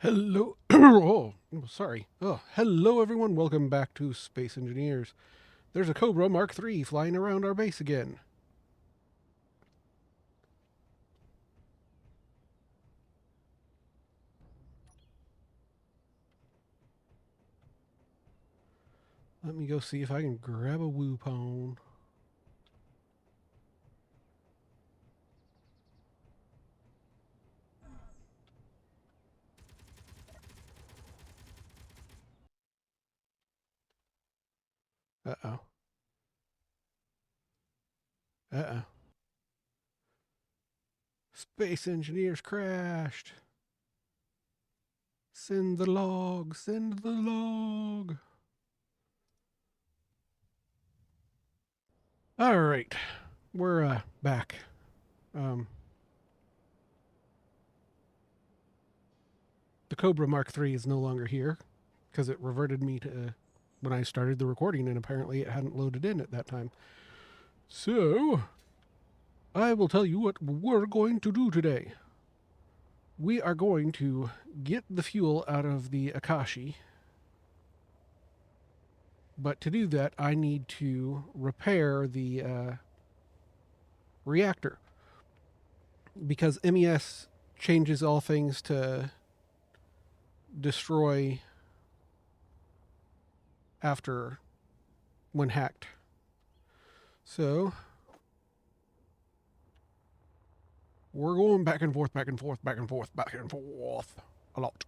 Hello. Sorry. Oh, hello, everyone. Welcome back to Space Engineers. There's a Cobra Mark III flying around our base again. Let me go see if I can grab a Woopone. Uh-oh. Uh-oh. Space Engineers crashed. Send the log. Send the log. All right. We're back. Um, the Cobra Mark III is no longer here because it reverted me to when I started the recording, and apparently it hadn't loaded in at that time. So, I will tell you what we're going to do today. We are going to get the fuel out of the Akashi, but to do that, I need to repair the reactor because MES changes all things to destroy after when hacked. So, we're going back and forth, back and forth, back and forth, back and forth a lot.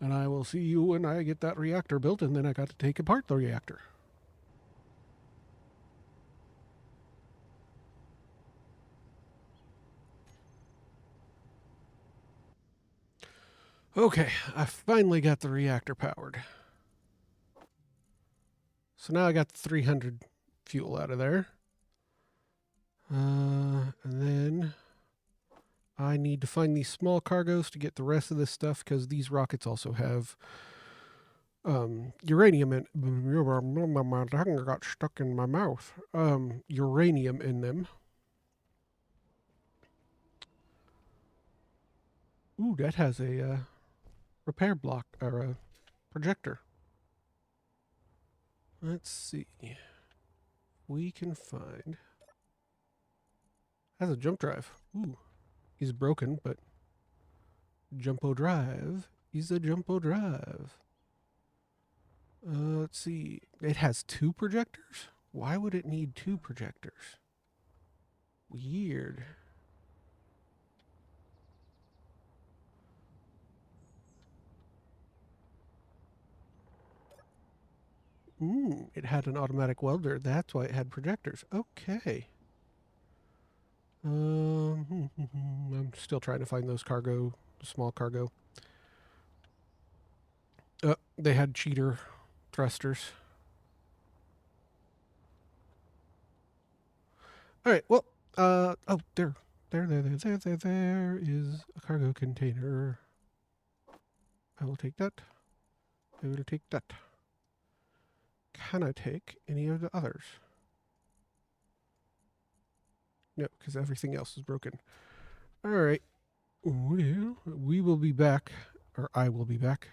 And I will see you when I get that reactor built, and then I got to take apart the reactor. Okay, I finally got the reactor powered. So now I got the 300 fuel out of there. And then I need to find these small cargoes to get the rest of this stuff because these rockets also have uranium in. My tongue got stuck in my mouth. Uranium in them. Ooh, that has a repair block or a projector. Let's see. We can find. Has a jump drive. Ooh, he's broken, but Jumpo drive is a Jumpo drive. Let's see. It has two projectors? Why would it need two projectors? Weird. It had an automatic welder. That's why it had projectors. Okay. I'm still trying to find those cargo, small cargo. They had cheater thrusters. All right. Well, oh, there is a cargo container. I will take that. I will take that. Can I take any of the others? No, because everything else is broken. All right. Well, we will be back, or I will be back,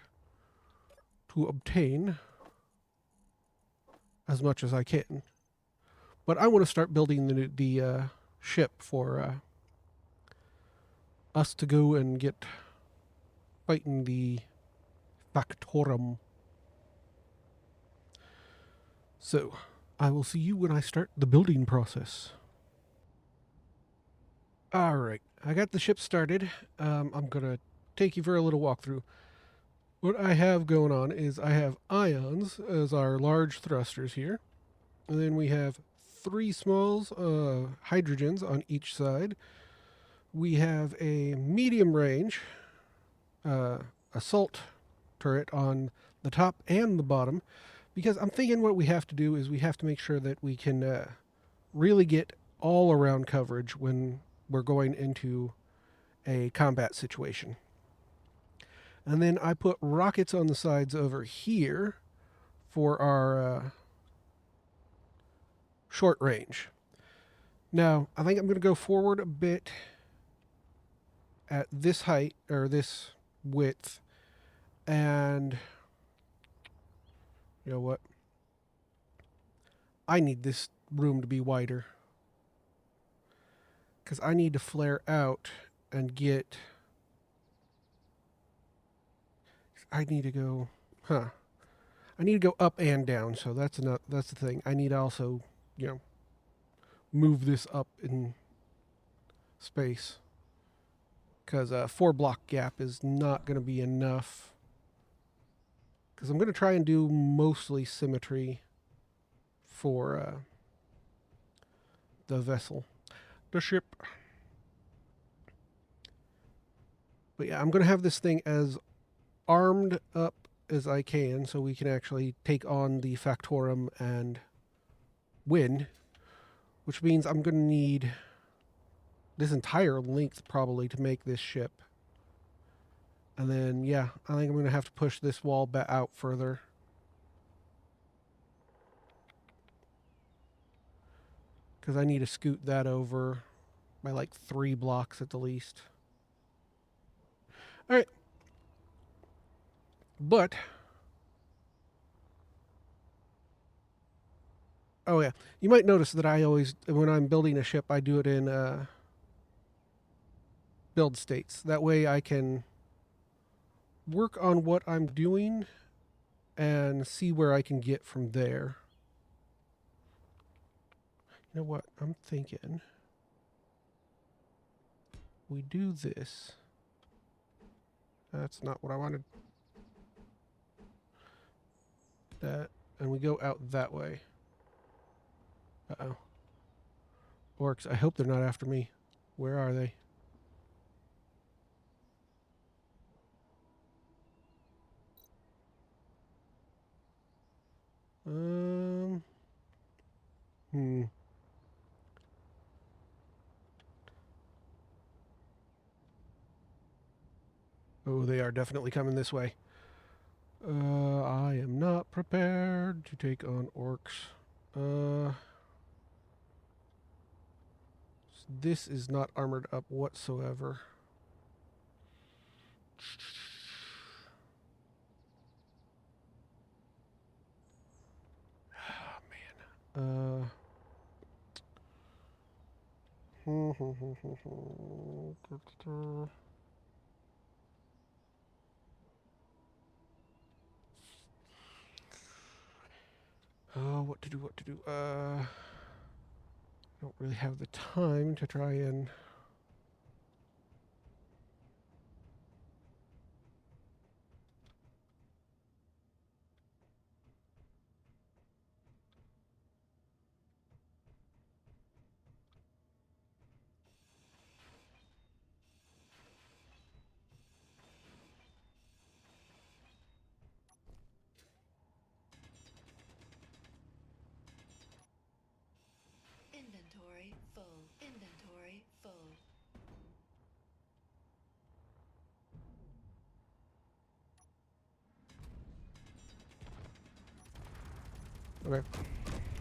to obtain as much as I can. But I want to start building the ship for us to go and get fighting the Factorum. So, I will see you when I start the building process. All right, I got the ship started. I'm gonna take you for a little walkthrough. What I have going on is I have ions as our large thrusters here, and then we have three smalls, hydrogens on each side. We have a medium range assault turret on the top and the bottom, because I'm thinking what we have to do is we have to make sure that we can really get all around coverage when we're going into a combat situation. And then I put rockets on the sides over here for our short range. Now, I think I'm going to go forward a bit at this height or this width, and you know what? I need this room to be wider because I need to flare out and get. I need to go, I need to go up and down. So that's the thing. I need to also, you know, move this up in space because a 4 block gap is not going to be enough. Because I'm going to try and do mostly symmetry for the vessel, the ship. But yeah, I'm going to have this thing as armed up as I can so we can actually take on the Factorum and win, which means I'm going to need this entire length probably to make this ship. And then, yeah, I think I'm going to have to push this wall out further. Because I need to scoot that over by like 3 blocks at the least. All right. But, oh yeah, you might notice that I always, when I'm building a ship, I do it in build states. That way I can work on what I'm doing and see where I can get from there. You know what? I'm thinking we do this. That's not what I wanted. That, and we go out that way. Uh-oh. Orcs, I hope they're not after me. Where are they? Oh, they are definitely coming this way. I am not prepared to take on orcs. This is not armored up whatsoever. Oh, man. Oh, what to do? I don't really have the time to try and... Inventory full. Inventory full. Okay.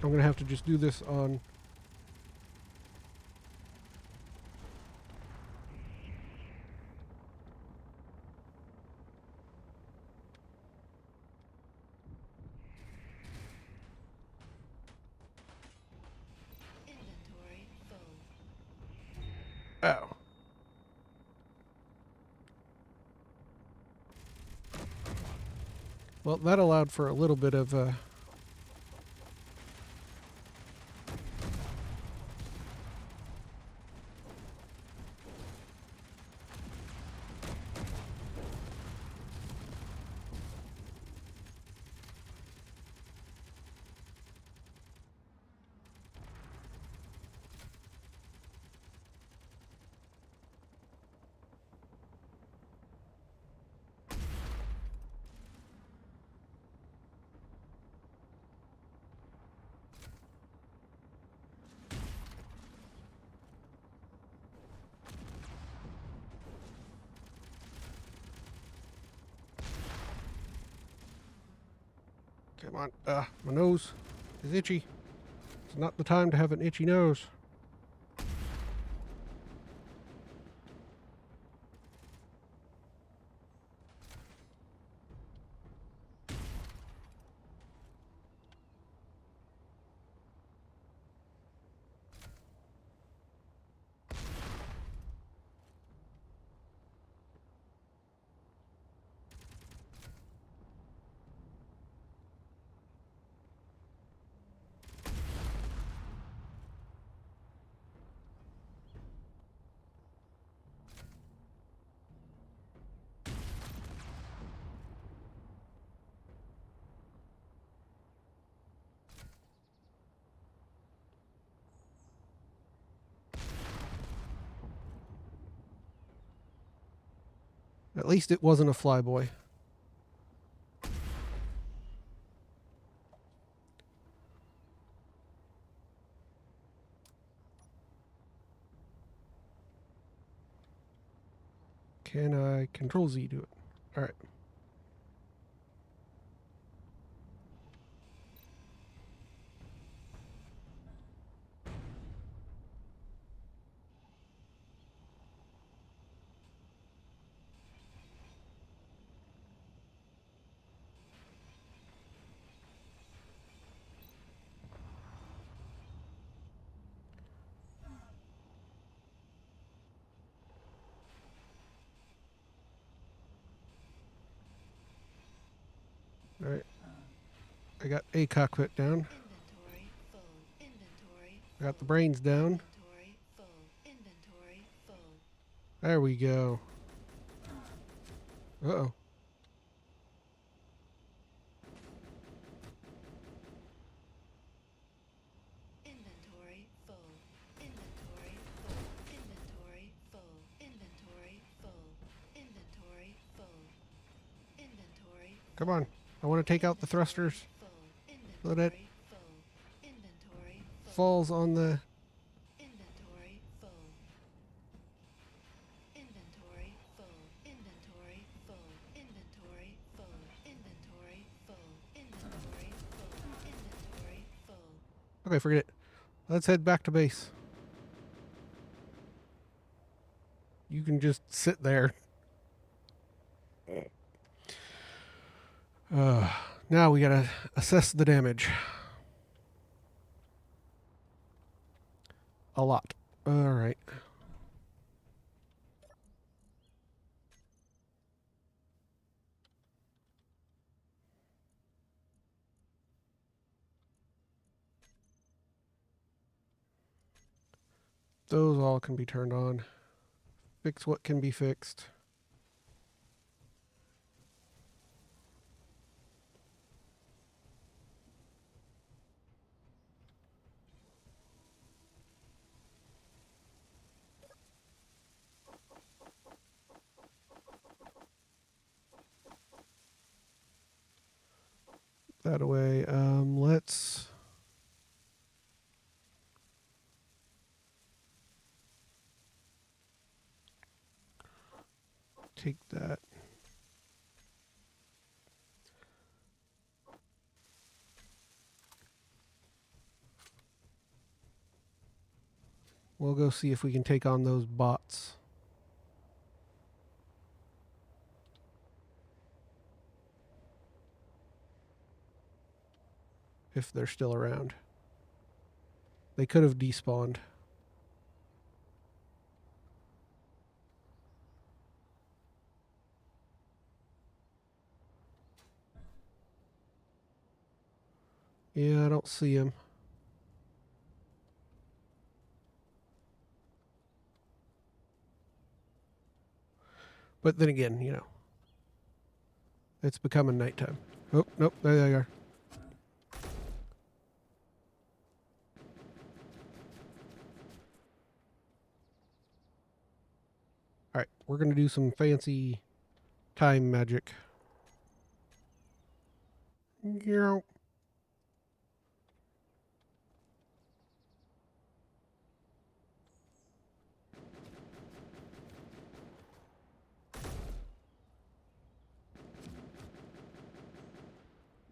I'm going to have to just do this on... Inventory full. Oh. Well, that allowed for a little bit of... Come on. My nose is itchy. It's not the time to have an itchy nose. At least it wasn't a flyboy. Can I Control Z do it? All right. All right. I got a cockpit down. Inventory full. Inventory I got the full. brains down. Inventory full. Inventory full. There we go. Uh-oh. Inventory full. Inventory full. Inventory full. Inventory full. Inventory full. Inventory Come on. I want to take out the thrusters. full. So that Inventory full. Inventory full. falls on the... Inventory full. Inventory full. Inventory full. Inventory full. Inventory full. Inventory full. Inventory full. Okay, forget it. Let's head back to base. You can just sit there. Now we gotta assess the damage. A lot. All right. Those all can be turned on. Fix what can be fixed. That away. Let's... take that. We'll go see if we can take on those bots. If they're still around. They could have despawned. Yeah, I don't see him. But then again, you know, it's becoming nighttime. Oh, nope, there they are. All right, we're going to do some fancy time magic. Yeah.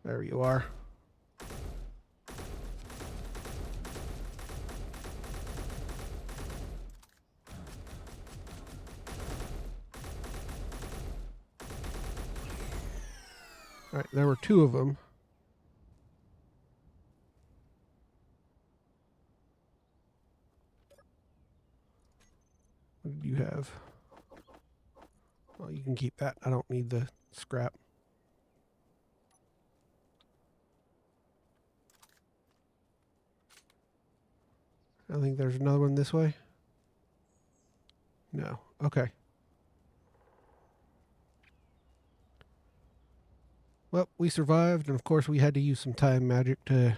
There you are. All right, there were two of them. What did you have? Well, you can keep that. I don't need the scrap. I think there's another one this way. No. Okay. Well, we survived, and of course we had to use some time magic to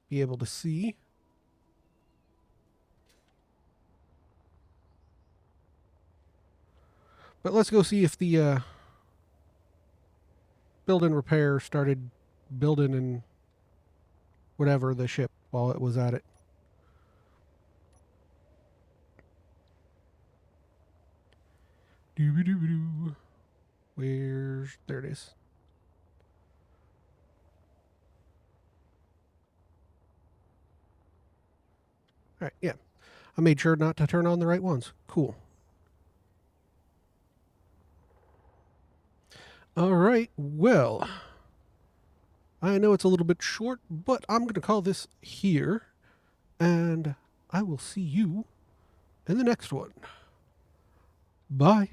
be able to see. But let's go see if the build and repair started building and whatever the ship while it was at it. Doo-doo-doo. Where's... There it is. All right, yeah. I made sure not to turn on the right ones. Cool. All right, well, I know it's a little bit short, but I'm going to call this here, and I will see you in the next one. Bye.